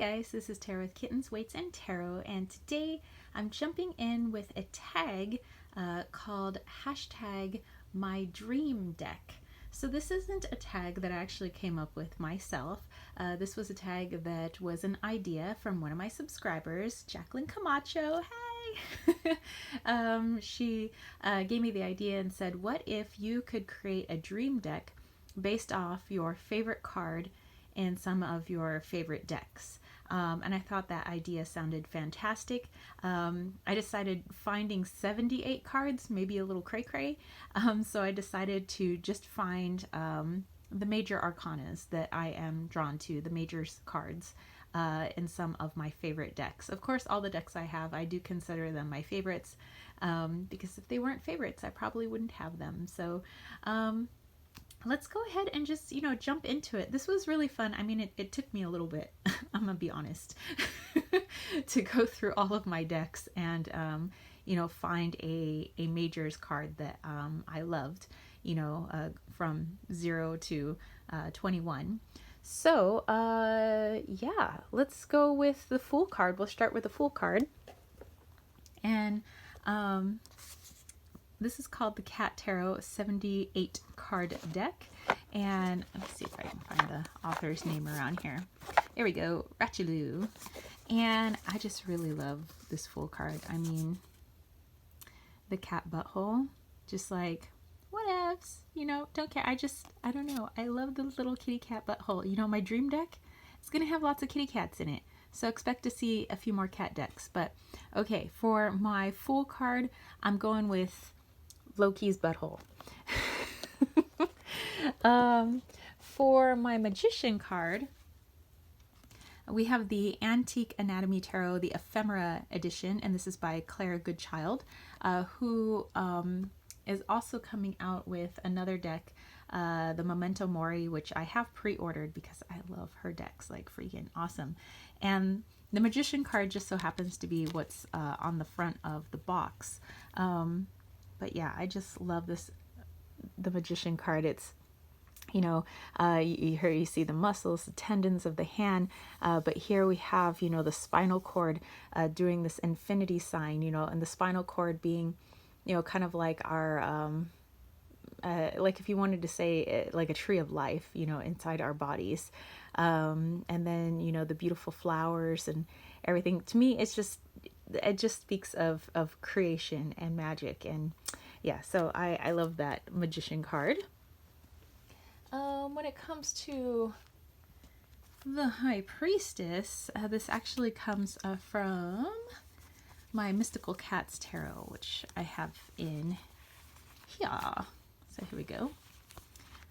guys, this is Tarot with Kittens, Weights, and Tarot, and today I'm jumping in with a tag called hashtag mydreamdeck. So this isn't a tag that I actually came up with myself. This was a tag that was an idea from one of my subscribers, Jacqueline Camacho. Hey! She gave me the idea and said, what if you could create a dream deck based off your favorite card in some of your favorite decks? And I thought that idea sounded fantastic. I decided finding 78 cards, maybe a little cray-cray. So I decided to just find the major arcanas that I am drawn to, the major cards in some of my favorite decks. Of course, all the decks I have, I do consider them my favorites, because if they weren't favorites, I probably wouldn't have them. So let's go ahead and just, jump into it. This was really fun. I mean, it took me a little bit, I'm gonna be honest, to go through all of my decks and, find a majors card that I loved, from 0 to 21. So, yeah, let's go with the Fool card. We'll start with the Fool card. And this is called the Cat Tarot 78 card deck. And let me see if I can find the author's name around here. There we go, Ratchaloo. And I just really love this Fool card. I mean, the cat butthole, just like, whatevs, don't care. I don't know. I love the little kitty cat butthole. My dream deck is going to have lots of kitty cats in it. So expect to see a few more cat decks. But okay, for my Fool card, I'm going with Loki's butthole. For my Magician card, we have the Antique Anatomy Tarot, the Ephemera edition, and this is by Claire Goodchild, who is also coming out with another deck, the Memento Mori, which I have pre-ordered because I love her decks like freaking awesome. And the Magician card just so happens to be what's on the front of the box. But yeah, I just love the Magician card. It's, here you see the muscles, the tendons of the hand, but here we have, the spinal cord doing this infinity sign, and the spinal cord being, kind of like our, like if you wanted to say like a tree of life, inside our bodies. And then, the beautiful flowers and everything. To me, it just speaks of creation and magic. And yeah, so I love that Magician card. When it comes to the High Priestess, this actually comes from my Mystical Cats Tarot, which I have in here. So here we go.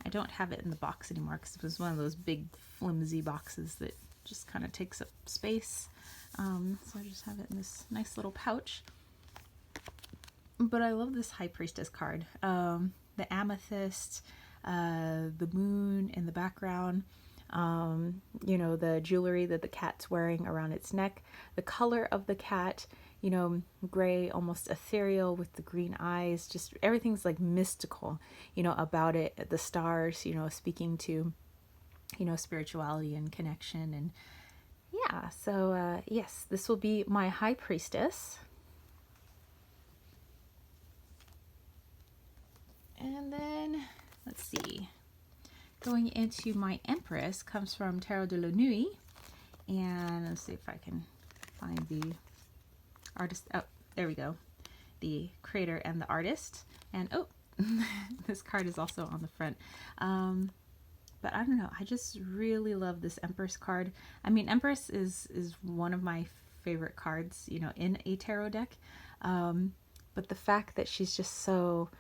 I don't have it in the box anymore because it was one of those big flimsy boxes that just kind of takes up space. So I just have it in this nice little pouch. But I love this High Priestess card. The amethyst, the moon in the background, the jewelry that the cat's wearing around its neck, the color of the cat, gray, almost ethereal with the green eyes, just everything's like mystical, about it. The stars, speaking to, spirituality and connection. And yeah, so yes, this will be my High Priestess. And then, let's see, going into my Empress comes from Tarot de la Nuit. And let's see if I can find the artist. Oh, there we go. The creator and the artist. And oh, this card is also on the front. But I don't know, I just really love this Empress card. I mean, Empress is one of my favorite cards, in a tarot deck. But the fact that she's just so,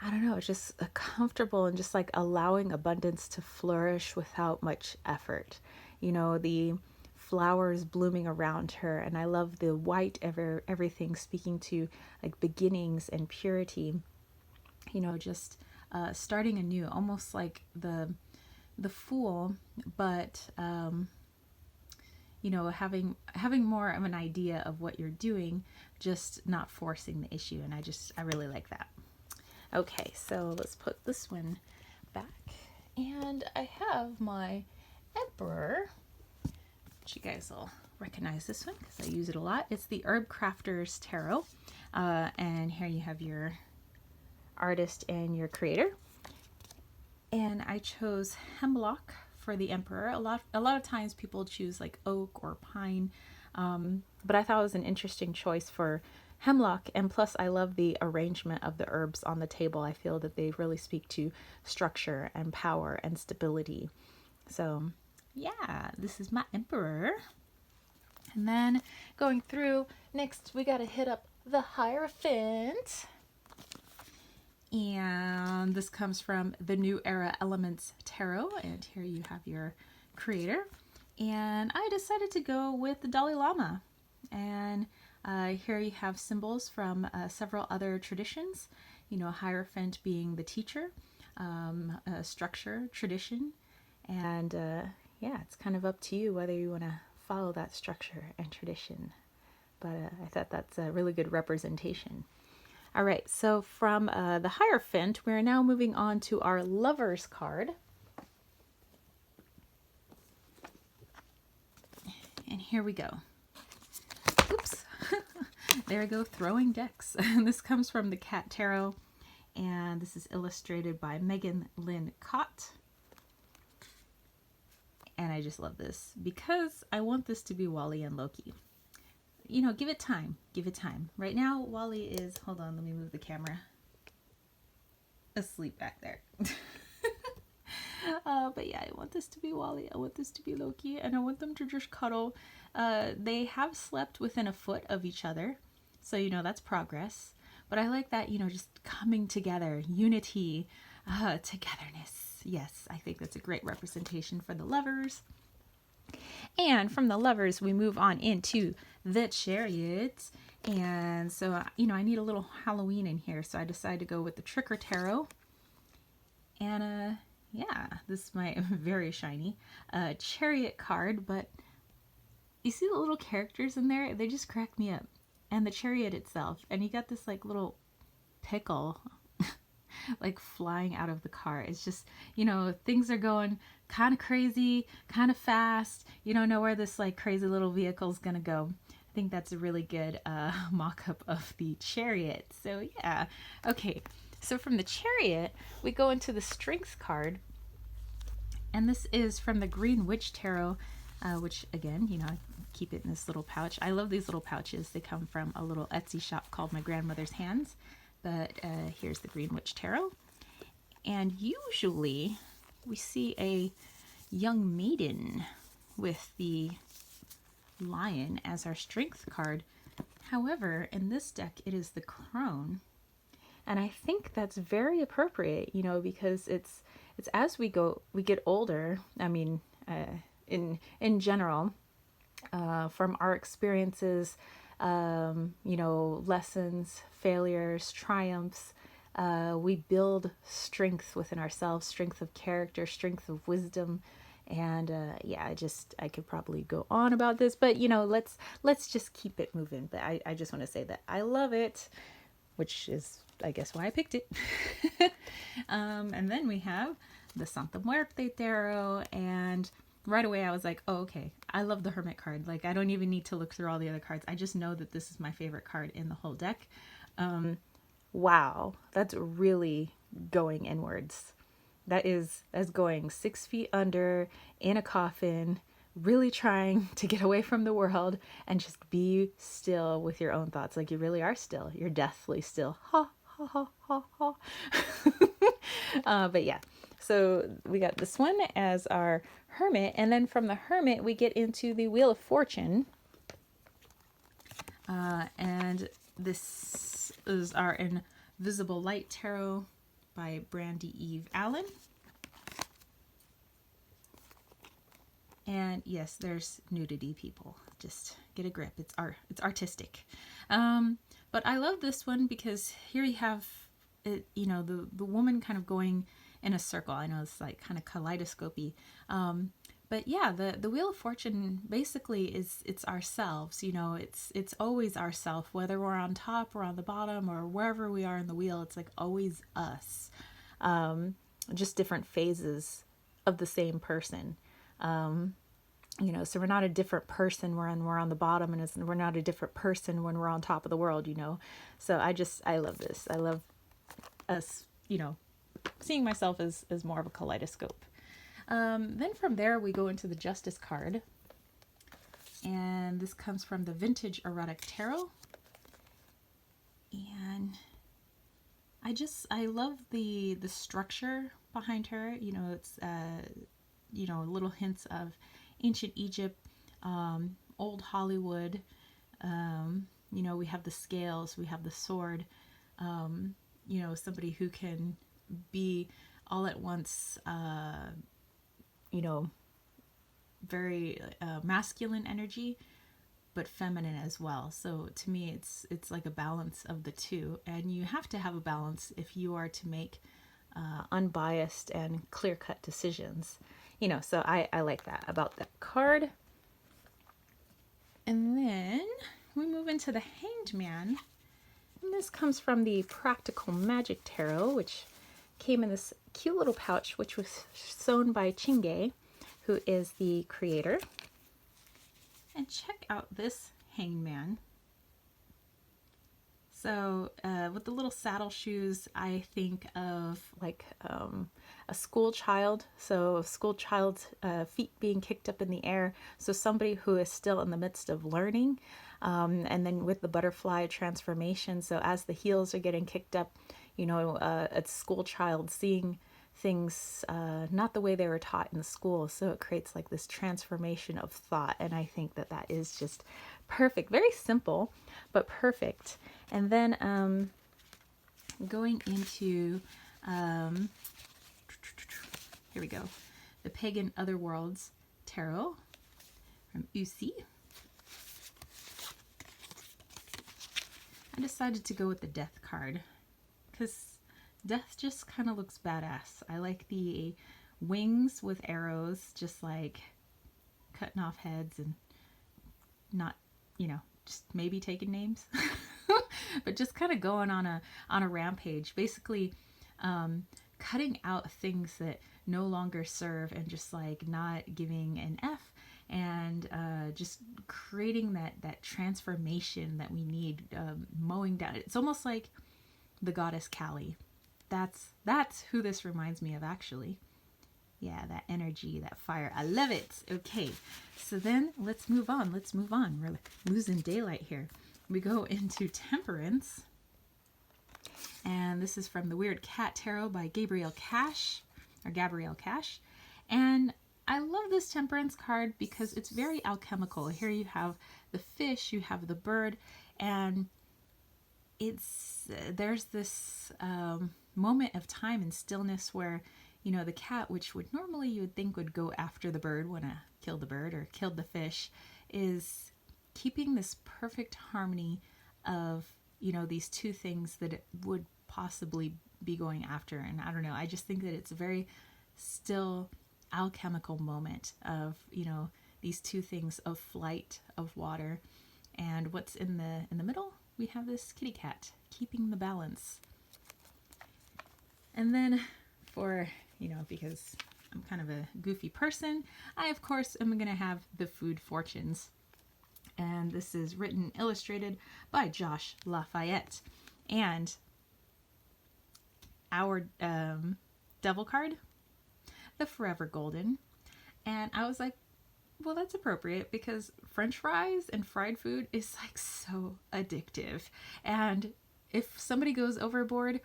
I don't know, it's just comfortable and just like allowing abundance to flourish without much effort. The flowers blooming around her, and I love the white everything speaking to like beginnings and purity. Just starting anew, almost like the Fool, but having more of an idea of what you're doing, just not forcing the issue. And I really like that. Okay, so let's put this one back. And I have my Emperor bet you guys will recognize this one because I use it a lot. It's the Herb Crafter's Tarot. And here you have your artist and your creator. And I chose hemlock for the Emperor. A lot of times people choose like oak or pine, but I thought it was an interesting choice for hemlock. And plus, I love the arrangement of the herbs on the table. I feel that they really speak to structure and power and stability. So yeah, this is my Emperor. And then going through, next we got to hit up the Hierophant. And this comes from the New Era Elements Tarot. And here you have your creator. And I decided to go with the Dalai Lama. And here you have symbols from several other traditions. You know, Hierophant being the teacher, structure, tradition. And yeah, it's kind of up to you whether you want to follow that structure and tradition. But I thought that's a really good representation. All right, so from the Hierophant, we're now moving on to our Lovers card. And here we go. Oops. There we go, throwing decks. This comes from the Cat Tarot, and this is illustrated by Megan Lynn Cott. And I just love this because I want this to be Wally and Loki. You know, give it time. Give it time. Right now, Wally is, hold on, let me move the camera, asleep back there. But yeah, I want this to be Wally. I want this to be Loki. And I want them to just cuddle. They have slept within a foot of each other. So, you know, that's progress. But I like that, you know, just coming together, unity, togetherness. Yes, I think that's a great representation for the Lovers. And from the Lovers, we move on into the Chariot. And so, you know, I need a little Halloween in here. So I decided to go with the Tricker Tarot. And yeah, this is my very shiny Chariot card. But you see the little characters in there? They just crack me up. And the Chariot itself. And you got this like little pickle like flying out of the car. It's just, you know, things are going kind of crazy, kind of fast. You don't know where this like crazy little vehicle is going to go. I think that's a really good mock-up of the Chariot. So yeah. Okay. So from the Chariot, we go into the Strength card. And this is from the Green Witch Tarot, which again, you know, I keep it in this little pouch. I love these little pouches. They come from a little Etsy shop called My Grandmother's Hands. But here's the Green Witch Tarot. And usually we see a young maiden with the lion as our Strength card. However, in this deck, it is the crone. And I think that's very appropriate, you know, because it's as we get older. I mean, in general, from our experiences, you know, lessons, failures, triumphs, we build strength within ourselves, strength of character, strength of wisdom. And yeah, I could probably go on about this, but you know, let's just keep it moving. But I just want to say that I love it, which is, I guess, why I picked it. And then we have the Santa Muerte Tarot, and right away I was like, oh, okay, I love the Hermit card. Like, I don't even need to look through all the other cards. I just know that this is my favorite card in the whole deck. Wow, that's really going inwards. That's going 6 feet under in a coffin, really trying to get away from the world and just be still with your own thoughts. Like, you really are still. You're deathly still. Ha, ha, ha, ha, ha. But yeah, so we got this one as our Hermit. And then from the Hermit, we get into the Wheel of Fortune. And this is our Invisible Light Tarot by Brandy Eve Allen. And yes, there's nudity, people. Just get a grip. It's artistic. But I love this one because here you have it, you know, the woman kind of going in a circle. I know it's like kind of kaleidoscopy. But yeah, the Wheel of Fortune basically it's ourselves, you know, it's always ourself, whether we're on top or on the bottom or wherever we are in the wheel, it's like always us. Just different phases of the same person. You know, so we're not a different person when we're on the bottom, and we're not a different person when we're on top of the world, you know. So I love this. I love us, you know, seeing myself as more of a kaleidoscope. Then from there, we go into the Justice card. And this comes from the Vintage Erotic Tarot. And I love the structure behind her. You know, it's, you know, little hints of ancient Egypt, old Hollywood. You know, we have the scales, we have the sword. You know, somebody who can be all at once, you know, very masculine energy, but feminine as well. So to me, it's like a balance of the two, and you have to have a balance if you are to make unbiased and clear-cut decisions. You know, so I like that about that card. And then we move into the Hanged Man. And this comes from the Practical Magic Tarot, which came in this cute little pouch, which was sewn by Chingay, who is the creator. And check out this Hanged Man. So with the little saddle shoes, I think of like a school child. So a school child's feet being kicked up in the air. So somebody who is still in the midst of learning. And then with the butterfly transformation. So as the heels are getting kicked up, you know, a school child seeing things not the way they were taught in school. So it creates like this transformation of thought. And I think that that is just perfect. Very simple, but perfect. And then going into, here we go, the Pagan Otherworlds Tarot from Usi. I decided to go with the Death card because Death just kind of looks badass. I like the wings with arrows, just like cutting off heads and not, you know, just maybe taking names, but just kind of going on a rampage, basically cutting out things that no longer serve and just like not giving an F, and just creating that transformation that we need, mowing down. It's almost like the goddess Kali. That's who this reminds me of, actually. Yeah, that energy, that fire. I love it. Okay, so then let's move on. We're losing daylight here. We go into Temperance. And this is from the Weird Cat Tarot by Gabrielle Cash. And I love this Temperance card because it's very alchemical. Here you have the fish, you have the bird, and there's this moment of time and stillness where, you know, the cat, which would normally you would think would go after the bird when it killed the bird or killed the fish, is keeping this perfect harmony of, you know, these two things that it would possibly be going after. And I don't know, I just think that it's a very still alchemical moment of, you know, these two things of flight, of water, and what's in the middle, we have this kitty cat keeping the balance. And then for, you know, because I'm kind of a goofy person, I of course am going to have the Food Fortunes. And this is written, illustrated by Josh Lafayette. And our devil card, the Forever Golden. And I was like, well, that's appropriate because French fries and fried food is like so addictive. And if somebody goes overboard,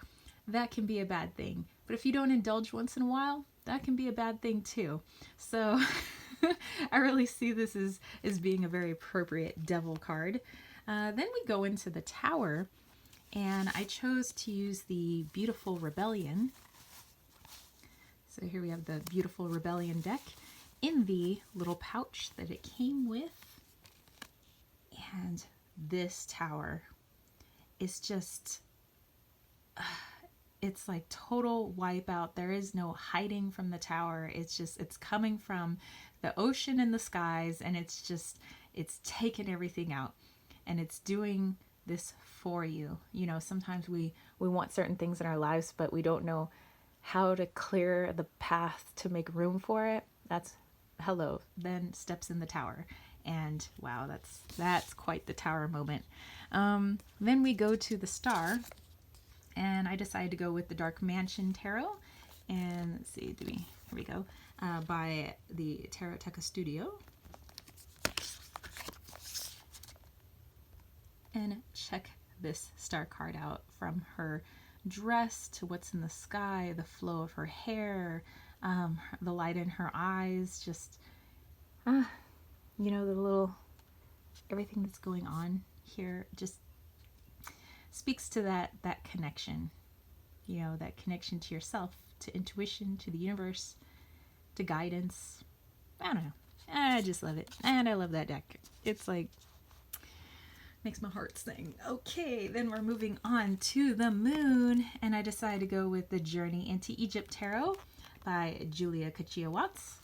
that can be a bad thing. But if you don't indulge once in a while, that can be a bad thing too. So I really see this as being a very appropriate devil card. Then we go into the Tower, and I chose to use the Beautiful Rebellion. So here we have the Beautiful Rebellion deck in the little pouch that it came with. And this Tower is just, it's like total wipeout. There is no hiding from the Tower. It's just, it's coming from the ocean and the skies, and it's taking everything out, and it's doing this for you. You know, sometimes we want certain things in our lives, but we don't know how to clear the path to make room for it. That's hello, then steps in the tower. And wow, that's quite the tower moment. Then we go to the star, and I decided to go with the Dark Mansion Tarot. And let's see, here we go, by the Tarotteca Studio. And check this star card out, from her dress to what's in the sky, the flow of her hair, the light in her eyes, just, you know, the little, everything that's going on here just speaks to that connection, you know, that connection to yourself, to intuition, to the universe, to guidance. I don't know. I just love it. And I love that deck. It's like, makes my heart sing. Okay, then we're moving on to the moon, and I decided to go with the Journey into Egypt Tarot by Julia Kachia-Watts.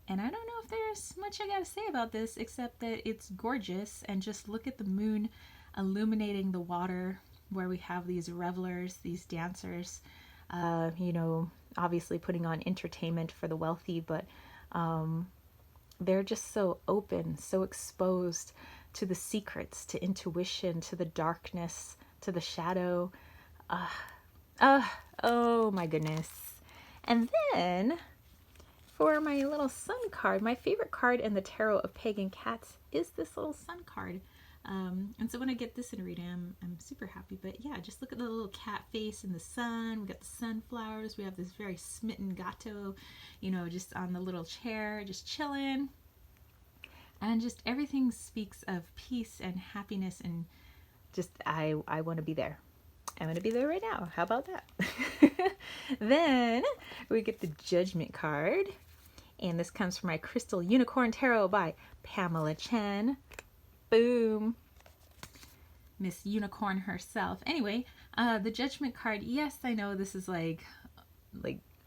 And I don't know if there's much I gotta say about this, except that it's gorgeous, and just look at the moon illuminating the water, where we have these revelers, these dancers, you know, obviously putting on entertainment for the wealthy, but they're just so open, so exposed to the secrets, to intuition, to the darkness, to the shadow. Oh my goodness. And then for my little sun card, my favorite card in the Tarot of Pagan Cats is this little sun card. And so when I get this in a reading, I'm super happy. But yeah, just look at the little cat face in the sun. We got the sunflowers. We have this very smitten gato, you know, just on the little chair, just chilling. And just everything speaks of peace and happiness, and just I want to be there. I'm going to be there right now. How about that? Then we get the Judgment card. And this comes from my Crystal Unicorn Tarot by Pamela Chen. Boom. Miss Unicorn herself. Anyway, the Judgment card. Yes, I know this is like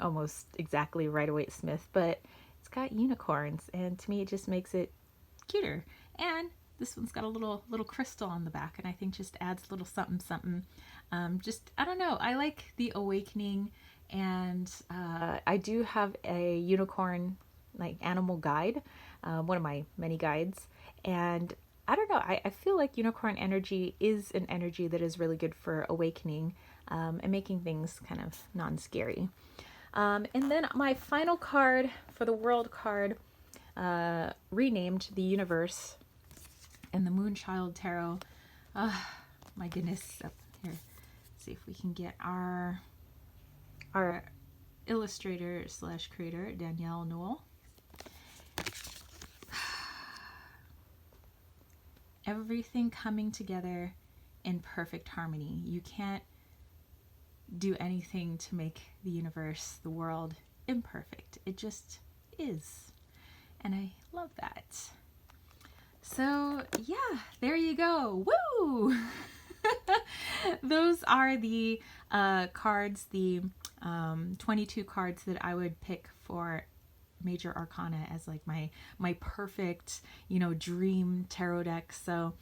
almost exactly Rider-Waite Smith, but it's got unicorns, and to me it just makes it cuter. And this one's got a little crystal on the back, and I think just adds a little something something. Just, I don't know, I like the awakening, and I do have a unicorn like animal guide, one of my many guides, and I don't know, I feel like unicorn energy is an energy that is really good for awakening, and making things kind of non-scary. And then my final card for the World card, renamed the Universe, and the Moonchild Tarot. My goodness. Up here, let's see if we can get our illustrator / creator, Danielle Noel. Everything coming together in perfect harmony. You can't do anything to make the universe, the world, imperfect. It just is. And I love that. So yeah, there you go. Woo! Those are the cards, the 22 cards that I would pick for Major Arcana as like my perfect, you know, dream tarot deck. So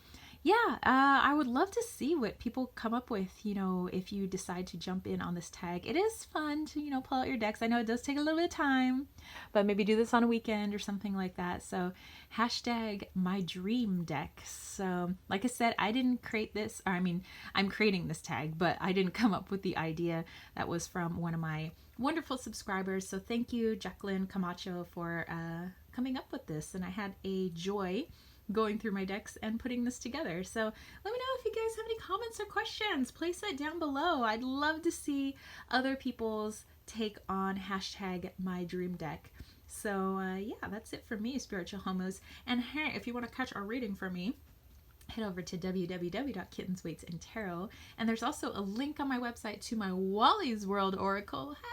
yeah, I would love to see what people come up with, you know, if you decide to jump in on this tag. It is fun to, you know, pull out your decks. I know it does take a little bit of time, but maybe do this on a weekend or something like that. So #mydreamdeck. So like I said, I didn't create this, or I mean, I'm creating this tag, but I didn't come up with the idea. That was from one of my wonderful subscribers. So thank you, Jacqueline Camacho, for coming up with this. And I had a joy going through my decks and putting this together. So let me know if you guys have any comments or questions. Place it down below. I'd love to see other people's take on #mydreamdeck. So yeah, that's it for me, spiritual homos. And hey, if you want to catch our reading for me, head over to www.kittenswaitsandtarot, and there's also a link on my website to my Wally's World Oracle. Hey!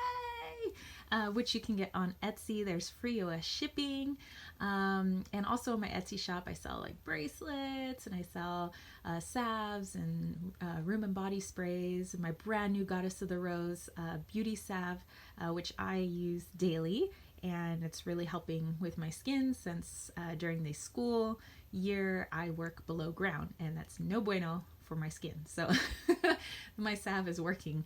Which you can get on Etsy. There's free US shipping. And also in my Etsy shop, I sell like bracelets, and I sell salves and room and body sprays. My brand new Goddess of the Rose beauty salve, which I use daily, and it's really helping with my skin since during the school year I work below ground, and that's no bueno for my skin. So my salve is working.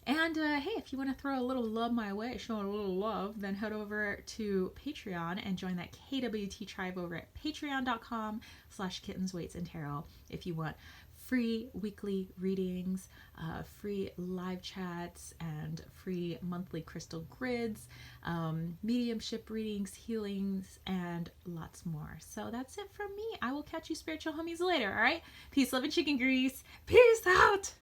And hey, if you want to throw a little love my way, show a little love, then head over to Patreon and join that KWT tribe over at patreon.com/kittens, weights, and tarot if you want free weekly readings, free live chats, and free monthly crystal grids, mediumship readings, healings, and lots more. So that's it from me. I will catch you spiritual homies later, all right? Peace, love, and chicken grease. Peace out!